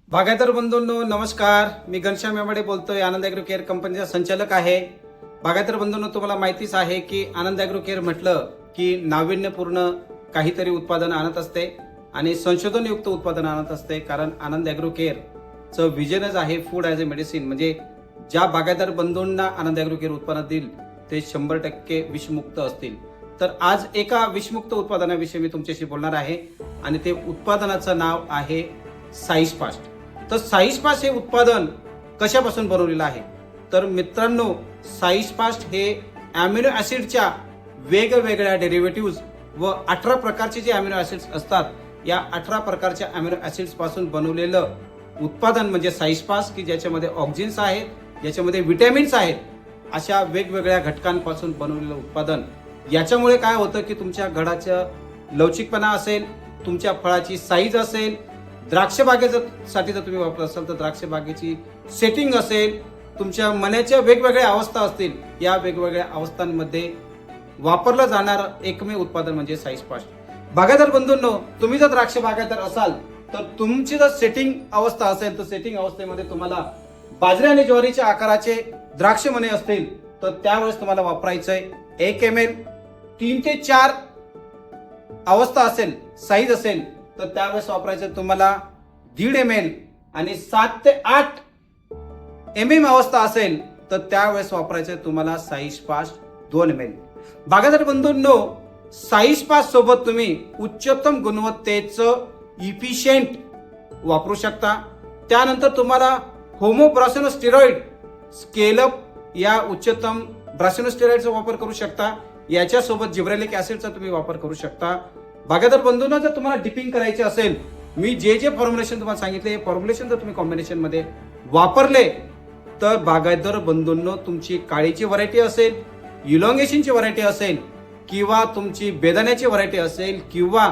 बागायतदार बंधूंनो नमस्कार. मी घनश्याम मेमाडे बोलतोय. आनंद ॲग्रो केअर कंपनीचा संचालक आहे. बागायतदार बंधूंनो तुम्हाला माहितीच आहे की आनंद ॲग्रो केअर म्हटलं की नाविन्यपूर्ण काहीतरी उत्पादन आणत असते आणि संशोधनयुक्त उत्पादन आणत असते. कारण आनंद ॲग्रो केअरचं विजनच आहे फूड ॲज अ मेडिसिन. म्हणजे ज्या बागायतदार बंधूंना आनंद ॲग्रो केअर उत्पादन देईल ते 100% विषमुक्त असतील. तर आज एका विषमुक्त उत्पादनाविषयी मी तुमच्याशी बोलणार आहे आणि ते उत्पादनाचं नाव आहे साईज फास्ट. तर साईज फास्ट हे उत्पादन कशापासून बनवलेलं आहे? तर मित्रांनो, साईज फास्ट हे अॅमिनो ऍसिडच्या वेगवेगळ्या डेरिव्हेटिव्ह व 18 प्रकारचे जे अॅमिनो ऍसिड्स असतात, या 18 प्रकारच्या अॅमिनो ऍसिड्स पासून बनवलेलं उत्पादन म्हणजे साईज फास्ट, की ज्याच्यामध्ये ऑक्सिन्स आहेत, ज्याच्यामध्ये विटॅमिन्स आहेत, अशा वेगवेगळ्या घटकांपासून बनवलेलं उत्पादन. याच्यामुळे काय होतं की तुमच्या घडाचं लवचिकपणा असेल, तुमच्या फळाची साईज असेल, द्राक्ष बागेसाठी जर तुम्ही वापरत असाल तर द्राक्ष बागेची सेटिंग असेल, तुमच्या मनाच्या वेगवेगळ्या अवस्था असतील, या वेगवेगळ्या अवस्थांमध्ये वापरलं जाणारं एकमेव उत्पादन म्हणजे साईज फास्ट. बागायतदार बंधूंनो, तुम्ही जर द्राक्ष बागायतदार असाल तर तुमची जर सेटिंग अवस्था असेल तर सेटिंग अवस्थेमध्ये तुम्हाला बाजरी आणि ज्वारीच्या आकाराचे द्राक्ष मणे असतील तर त्यावेळेस तुम्हाला वापरायचंय 1 ml. 3 ते 4 अवस्था असेल, साईज असेल तर त्यावेळेस वापरायचं तुम्हाला 1.5 ml आणि 7 ते 8 mm अवस्था असेल तर त्यावेळेस वापरायचं तुम्हाला साईज फास्ट 2 ml. बागायतदार बंधूंनो, साईज फास्ट सोबत तुम्ही उच्चतम गुणवत्तेचं इफिशियंट वापरू शकता. त्यानंतर तुम्हाला होमोब्रासिनोस्टेरॉइड स्केलअप या उच्चतम ब्रासिनोस्टेरॉइडचा वापर करू शकता. याच्यासोबत जिब्रेलिक ऍसिडचा तुम्ही वापर करू शकता. बागायतदार बंधूंना जर तुम्हाला डिपिंग करायचे असेल, मी जे फॉर्म्युलेशन तुम्हाला सांगितले, हे फॉर्म्युलेशन जर तुम्ही कॉम्बिनेशन मध्ये वापरले तर बागायतदार बंधूंनो, तुमची काळीची व्हरायटी असेल, इलॉंगेशनची व्हरायटी असेल, किंवा तुमची बेदाण्याची व्हरायटी असेल, किंवा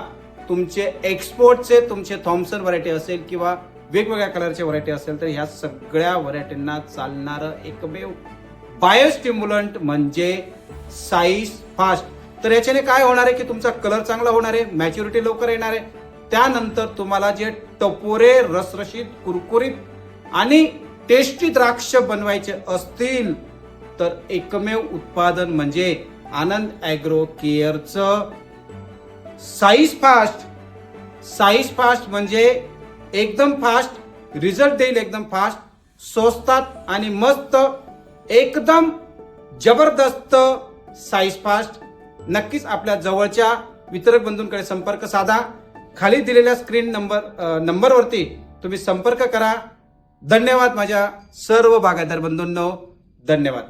तुमचे एक्सपोर्टचे तुमचे थॉम्सन व्हरायटी असेल, किंवा वेगवेगळ्या कलरचे व्हरायटी असेल, तर ह्या सगळ्या व्हरायटींना चालणारं एकमेव बायोस्टिम्युलंट म्हणजे साईज फास्ट. तर याच्याने काय होणार आहे की तुमचा कलर चांगला होणार आहे, मॅच्युरिटी लवकर येणार आहे. त्यानंतर तुम्हाला जे टपोरे, रसरशीत, कुरकुरीत आणि टेस्टी द्राक्ष बनवायचे असतील तर एकमेव उत्पादन म्हणजे आनंद ॲग्रो केअरचं साईज फास्ट. साईज फास्ट म्हणजे एकदम फास्ट रिझल्ट देईल, एकदम फास्ट, स्वस्तात आणि मस्त, एकदम जबरदस्त साईज फास्ट. नक्कीच आपल्या जवळच्या वितरक बंधूंकडे संपर्क साधा. खाली दिलेल्या स्क्रीन नंबरवरती तुम्ही संपर्क करा. धन्यवाद माझ्या सर्व बागायतदार बंधूंनो, धन्यवाद.